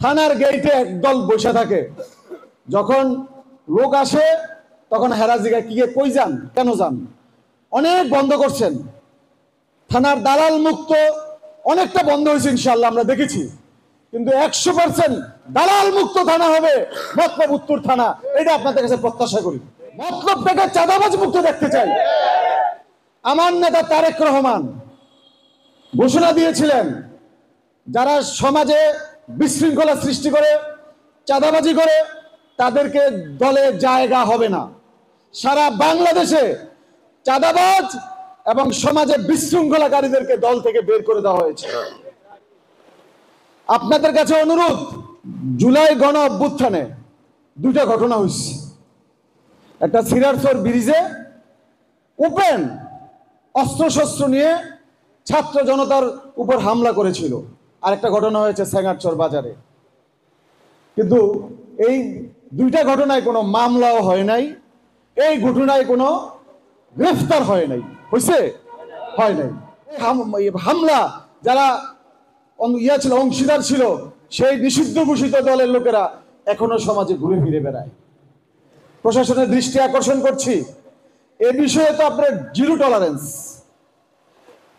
থানার গেটে একদল বসে থাকে, যখন লোক আসে তখন হেরাজিগা কি কই যান, কেন যান, অনেক বন্ধ করছেন। থানার দালাল মুক্ত অনেকটা বন্ধ হয়েছে ইনশাআল্লাহ, আমরা দেখেছি। কিন্তু 100% দালাল মুক্ত থানা হবে মতলব উত্তর থানা, এটা আপনাদের কাছে প্রত্যাশা করি। মতলব থেকে চাঁদাবাজ মুক্ত দেখতে চাই। আমার নেতা তারেক রহমান ঘোষণা দিয়েছিলেন, যারা সমাজে বিশৃঙ্খলা সৃষ্টি করে, চাঁদাবাজি করে, তাদেরকে দলে জায়গা হবে না। সারা বাংলাদেশে চাঁদাবাজ এবং সমাজে বিশৃঙ্খলাকারীদেরকে দল থেকে বের করে দেওয়া হয়েছে। আপনাদের কাছে অনুরোধ, জুলাই গণ অভ্যুত্থানে দুইটা ঘটনা হয়েছে। একটা সিরারচর ব্রিজে ওপেন অস্ত্রশস্ত্র নিয়ে ছাত্র জনতার উপর হামলা করেছিল, আর একটা ঘটনা হয়েছে সেঙ্গারচর বাজারে। কিন্তু এই দুইটা ঘটনায় কোনো মামলাও হয় নাই, এই ঘটনায় কোনো গ্রেফতার হয় নাই। হয়েছে? হয় নাই। হামলা যারা ছিল, অংশীদার ছিল, সেই নিষিদ্ধ ঘোষিত দলের লোকেরা এখনো সমাজে ঘুরে ফিরে বেড়ায়। প্রশাসনের দৃষ্টি আকর্ষণ করছি, এ বিষয়ে তো আপনার জিরো টলারেন্স।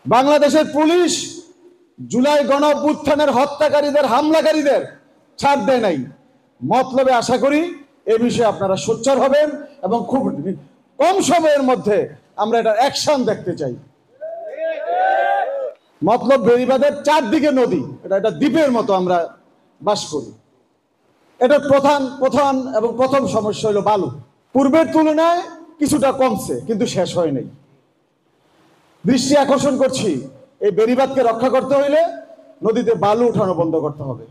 বাংলাদেশের পুলিশ জুলাই গণ অভ্যুত্থানের হত্যাকারীদের, হামলাকারীদের ছাড় দেয় নাই। মতলবে আশা করি এ বিষয়ে আপনারা সোচ্চার হবেন এবং খুব কম সময়ের মধ্যে আমরা এটা অ্যাকশন দেখতে চাই। মতলব বেড়িবাঁধের চারদিকে নদী, এটা দ্বীপের মতো আমরা বাস করি। এটা প্রধান এবং প্রথম সমস্যা হলো বালু। পূর্বের তুলনায় কিছুটা কমছে, কিন্তু শেষ হয় নাই। দৃষ্টি আকর্ষণ করছি, এই বেড়িবাঁধকে রক্ষা করতে হইলে নদীতে বালু উঠানো বন্ধ করতে হবে।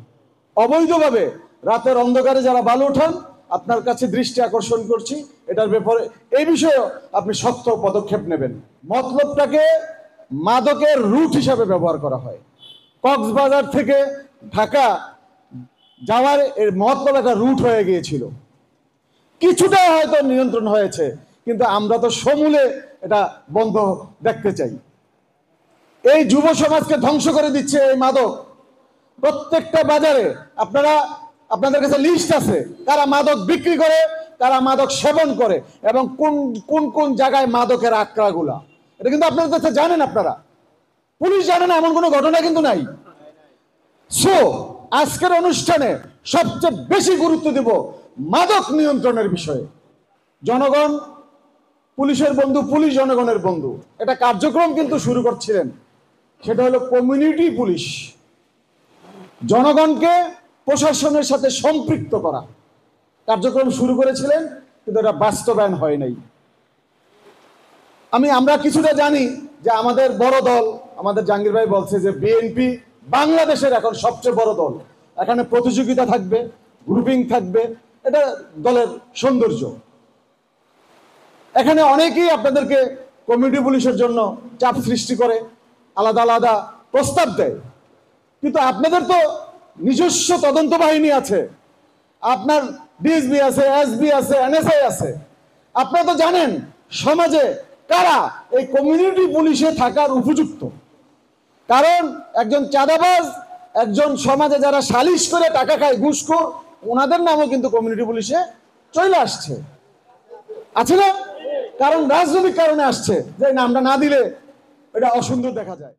অবৈধভাবে রাতের অন্ধকারে যারা বালু উঠান, আপনার কাছে দৃষ্টি আকর্ষণ করছি, এটার ব্যাপারে এই বিষয়ে আপনি শক্ত পদক্ষেপ নেবেন। মতলবটাকে মাদকের রুট হিসাবে ব্যবহার করা হয়। কক্সবাজার থেকে ঢাকা যাওয়ার এর মতলব একটা রুট হয়ে গিয়েছিল। কিছুটা হয়তো নিয়ন্ত্রণ হয়েছে, কিন্তু আমরা তো সমূলে এটা বন্ধ দেখতে চাই। এই যুব সমাজকে ধ্বংস করে দিচ্ছে এই মাদক। প্রত্যেকটা বাজারে আপনাদের কাছে লিস্ট আছে, কারা মাদক বিক্রি করে, কারা মাদক সেবন করে, এবং কোন কোন জায়গায় মাদকের আক্রাগুলা, এটা কিন্তু আপনাদের কাছে জানেন। আপনারা পুলিশ জানে না এমন কোনো ঘটনা কিন্তু নাই। সো আজকের অনুষ্ঠানে সবচেয়ে বেশি গুরুত্ব দেব মাদক নিয়ন্ত্রণের বিষয়ে। জনগণ পুলিশের বন্ধু, পুলিশ জনগণের বন্ধু, এটা কার্যক্রম কিন্তু শুরু করছিলেন, সেটা হলো কমিউনিটি পুলিশ। জনগণকে প্রশাসনের সাথে সম্পৃক্ত করা কার্যক্রম শুরু করেছিলেন, কিন্তু এটা বাস্তবায়ন হয় নাই। আমরা কিছুটা জানি যে আমাদের বড় দল, আমাদের জাহাঙ্গীর ভাই বলছে যে বিএনপি বাংলাদেশের এখন সবচেয়ে বড় দল। এখানে প্রতিযোগিতা থাকবে, গ্রুপিং থাকবে, এটা দলের সৌন্দর্য। এখানে অনেকেই আপনাদেরকে কমিউনিটি পুলিশের জন্য চাপ সৃষ্টি করে, আলাদা আলাদা প্রস্তাব দেয়। কিন্তু আপনাদের তো নিজস্ব তদন্ত বাহিনী আছে, আপনার ডিএসবি আছে, এসবি আছে, এনএসআই আছে। আপনারা তো জানেন সমাজে কারা এই কমিউনিটি পুলিশে থাকার উপযুক্ত। কারণ একজন চাঁদাবাজ, একজন সমাজে যারা সালিশ করে টাকা খায়, ঘুষখোর, ওনাদের নামও কিন্তু কমিউনিটি পুলিশে চলে আসছে, আছে না? কারণ রাজনৈতিক কারণে আসছে, যে নামটা না দিলে এটা অসুন্দর দেখা যায়।